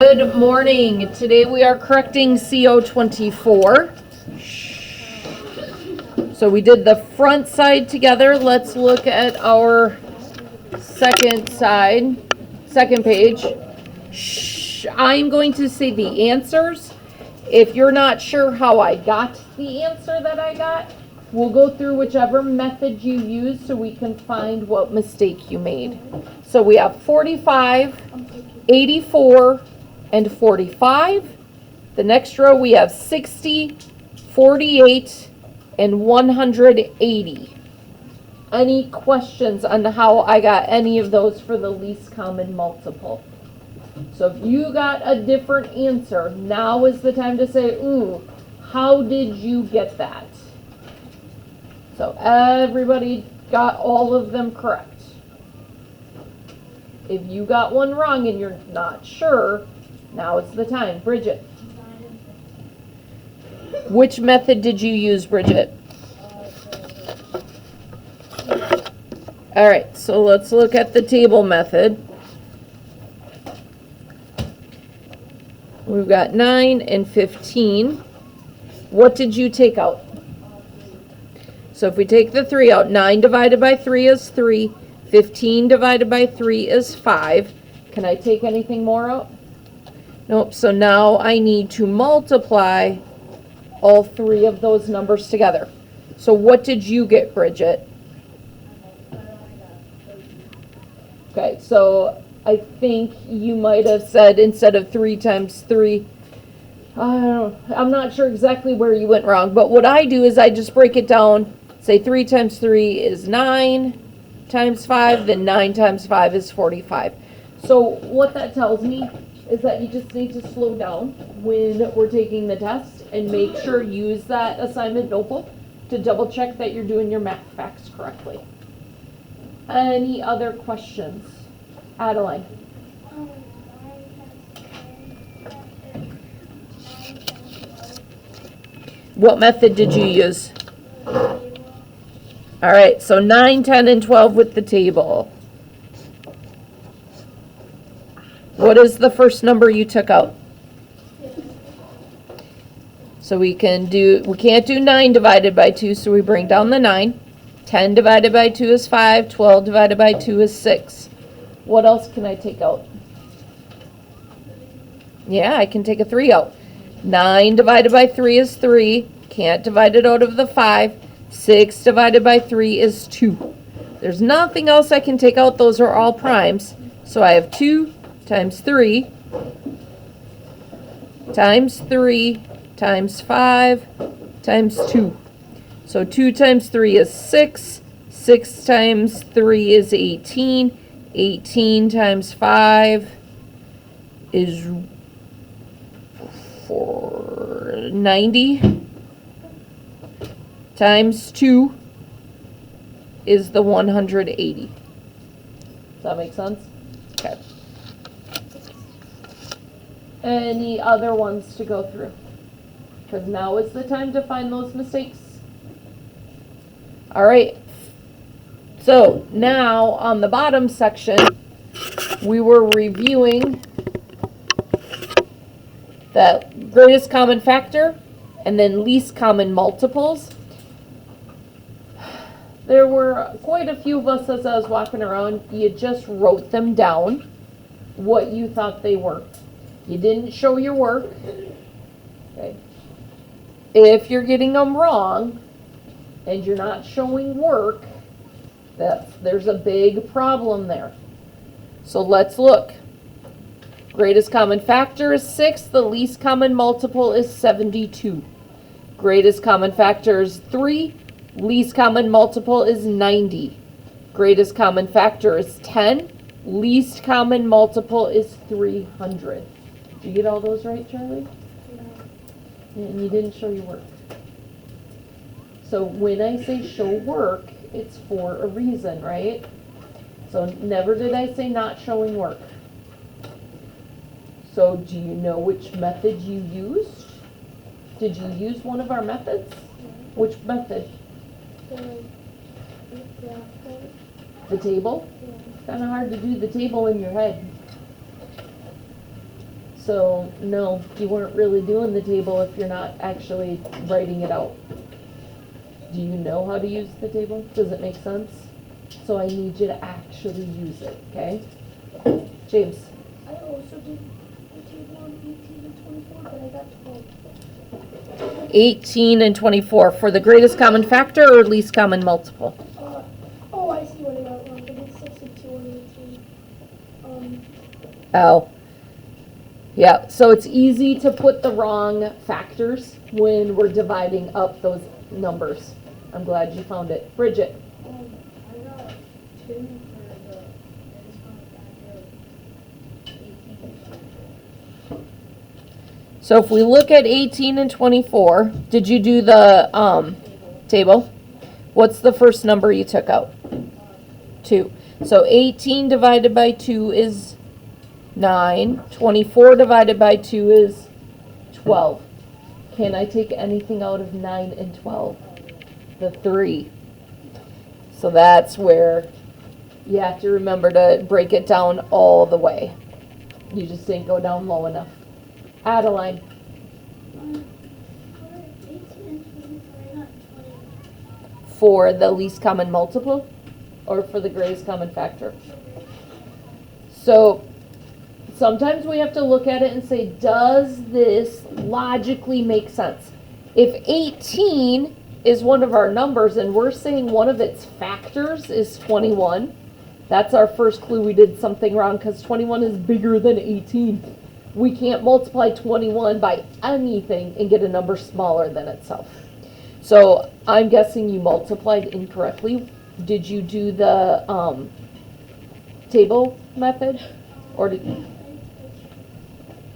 Good morning. Today we are correcting CO24. So we did the front side together. Let's look at our second page. I'm going to say the answers. If you're not sure how I got the answer that I got, we'll go through whichever method you use so we can find what mistake you made. So we have 45, 84, and 45. The next row we have 60, 48, and 180. Any questions on how I got any of those for the least common multiple? So if you got a different answer, now is the time to say, ooh, how did you get that? So everybody got all of them correct. If you got one wrong and you're not sure, now is the time. Bridget. Which method did you use, Bridget? All right, so let's look at the table method. We've got 9 and 15. What did you take out? So if we take the 3 out, 9 divided by 3 is 3. 15 divided by 3 is 5. Can I take anything more out? Nope, so now I need to multiply all 3 of those numbers together. So what did you get, Bridget? Okay, so I think you might have said instead of 3 times 3, I'm not sure exactly where you went wrong, but what I do is I just break it down, say 3 times 3 is 9 times 5, then 9 times 5 is 45. So what that tells me is that you just need to slow down when we're taking the test and make sure you use that assignment notebook to double check that you're doing your math facts correctly. Any other questions? Adeline. What method did you use? All right, so 9, 10, and 12 with the table. What is the first number you took out? So we can't do 9 divided by 2, so we bring down the 9. 10 divided by 2 is 5. 12 divided by 2 is 6. What else can I take out? Yeah, I can take a 3 out. 9 divided by 3 is 3. Can't divide it out of the 5. 6 divided by 3 is 2. There's nothing else I can take out. Those are all primes. So I have 2 times 3 times 3 times 5 times 2. So 2 times 3 is 6. 6 times 3 is 18. 18 times 5 is 90. Times 2 is the 180. Does that make sense? Okay. Any other ones to go through? Because now is the time to find those mistakes. All right. So now on the bottom section, we were reviewing the greatest common factor and then least common multiples. There were quite a few of us as I was walking around, you just wrote them down, what you thought they were. You didn't show your work. Okay. If you're getting them wrong and you're not showing work, there's a big problem there. So let's look. Greatest common factor is 6. The least common multiple is 72. Greatest common factor is 3. Least common multiple is 90. Greatest common factor is 10. Least common multiple is 300. Did you get all those right, Charlie? No. And you didn't show your work. So when I say show work, it's for a reason, right? So never did I say not showing work. So do you know which method you used? Did you use one of our methods? Which method? The table? It's kind of hard to do the table in your head. So, no, you weren't really doing the table if you're not actually writing it out. Do you know how to use the table? Does it make sense? So I need you to actually use it, okay? James? I also did the table on 18 and 24, but I got 12. 18 and 24 for the greatest common factor or least common multiple? I see what I got wrong. I did 62 and 18. Oh. Yeah, so it's easy to put the wrong factors when we're dividing up those numbers. I'm glad you found it. Bridget? I got 2 for the greatest common factor of 18. So if we look at 18 and 24, did you do the table? What's the first number you took out? 2. So 18 divided by 2 is 9. 24 divided by 2 is 12. Can I take anything out of 9 and 12? The 3. So that's where you have to remember to break it down all the way. You just didn't go down low enough. Adeline? For 18 and 24, I got 20. For the least common multiple or for the greatest common factor? So sometimes we have to look at it and say, does this logically make sense? If 18 is one of our numbers and we're saying one of its factors is 21, that's our first clue we did something wrong because 21 is bigger than 18. We can't multiply 21 by anything and get a number smaller than itself. So I'm guessing you multiplied incorrectly. Did you do the table method? Or did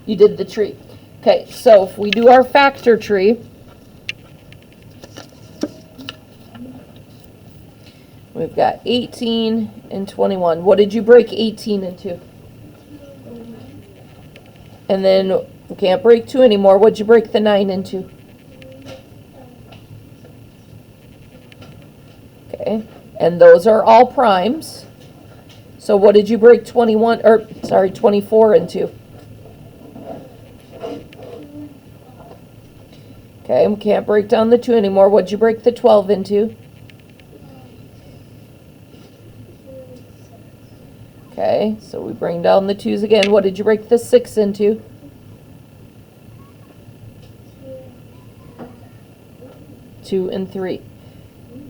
you did the tree? Okay, so if we do our factor tree, we've got 18 and 21. What did you break 18 into? And then we can't break 2 anymore. What'd you break the 9 into? Okay, and those are all primes. So what did you break 24 into? Okay, we can't break down the 2 anymore. What'd you break the 12 into? Okay, so we bring down the 2's again. What did you break the 6 into? 2 and 3.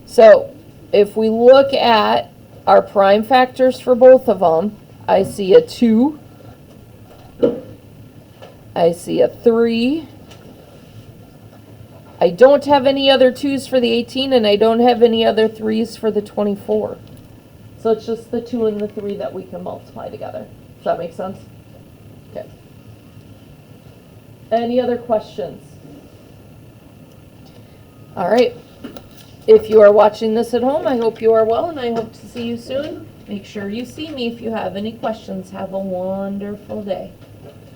So if we look at our prime factors for both of them, I see a 2, I see a 3, I don't have any other 2's for the 18, and I don't have any other 3's for the 24. So it's just the 2 and the 3 that we can multiply together. Does that make sense? Okay. Any other questions? All right. If you are watching this at home, I hope you are well, and I hope to see you soon. Make sure you see me if you have any questions. Have a wonderful day.